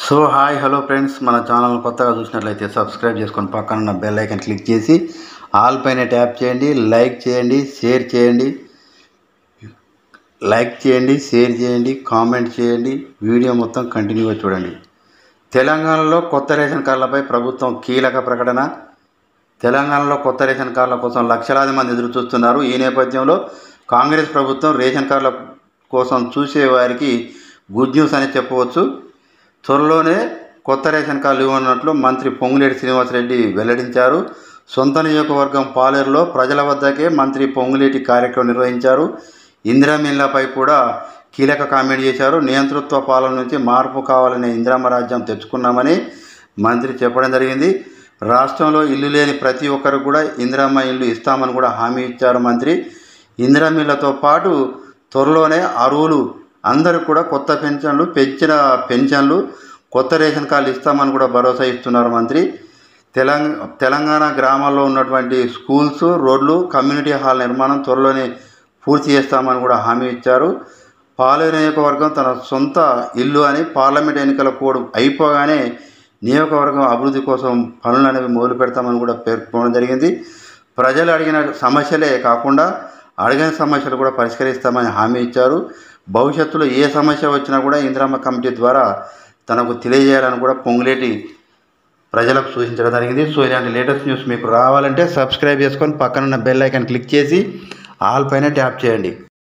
So hi hello friends, మన channel కొత్తగా చూసినట్లయితే సబ్స్క్రైబ్ చేసుకొని పక్కన ఉన్న బెల్ ఐకాన్ క్లిక్ చేసి ఆల్ పైన ట్యాప్ చేయండి. లైక్ చేయండి, షేర్ చేయండి, కామెంట్ చేయండి. వీడియో మొత్తం కంటిన్యూగా చూడండి. తెలంగాణలో కొత్త రేషన్ కార్డులపై ప్రభుత్వం కీలక ప్రకటన. తెలంగాణలో కొత్త రేషన్ కార్డుల కోసం లక్షలాది మంది ఎదురు చూస్తున్నారు. ఈ నేపథ్యంలో కాంగ్రెస్ ప్రభుత్వం రేషన్ కార్డుల కోసం చూసే వారికి గుడ్ న్యూస్ అని చెప్పవచ్చు. త్వరలోనే కొత్త రేషన్ కార్డులు ఇవ్వనున్నట్లు మంత్రి పొంగులేటి శ్రీనివాసరెడ్డి వెల్లడించారు. సొంత నియోజకవర్గం పాలేరులో ప్రజల వద్దకే మంత్రి పొంగులేటి కార్యక్రమం నిర్వహించారు. ఇందిరమ్మ ఇళ్లపై కూడా కీలక కామెంట్ చేశారు. నియంతృత్వ పాలన నుంచి మార్పు కావాలనే ఇందిరమ్మ రాజ్యం తెచ్చుకున్నామని మంత్రి చెప్పడం జరిగింది. రాష్ట్రంలో ఇల్లు లేని ప్రతి ఒక్కరు కూడా ఇందిరమ్మ ఇల్లు ఇస్తామని కూడా హామీ ఇచ్చారు మంత్రి. ఇందిరమ్మ ఇళ్లతో పాటు త్వరలోనే అర్హులు అందరూ కూడా కొత్త పెంచిన పెన్షన్లు, కొత్త రేషన్ కార్డులు ఇస్తామని కూడా భరోసా ఇస్తున్నారు మంత్రి. తెలంగాణ గ్రామాల్లో ఉన్నటువంటి స్కూల్స్, రోడ్లు, కమ్యూనిటీ హాల్ నిర్మాణం త్వరలోనే పూర్తి చేస్తామని కూడా హామీ ఇచ్చారు. పాలేరు నియోజకవర్గం తన సొంత ఇల్లు అని పార్లమెంట్ ఎన్నికల కోడ్ అయిపోగానే నియోజకవర్గం అభివృద్ధి కోసం పనులు అనేవి మొదలు పెడతామని కూడా పేర్కొనడం జరిగింది. ప్రజలు అడిగిన సమస్యలే కాకుండా అడిగిన సమస్యలు కూడా పరిష్కరిస్తామని హామీ ఇచ్చారు. భవిష్యత్తులో ఏ సమస్య వచ్చినా కూడా ఇందిరమ్మ కమిటీ ద్వారా తనకు తెలియజేయాలని కూడా పొంగులేటి ప్రజలకు సూచించడం జరిగింది. సో ఇలాంటి లేటెస్ట్ న్యూస్ మీకు రావాలంటే సబ్స్క్రైబ్ చేసుకొని పక్కనున్న బెల్ ఐకాన్ క్లిక్ చేసి ఆల్ పైన ట్యాప్ చేయండి.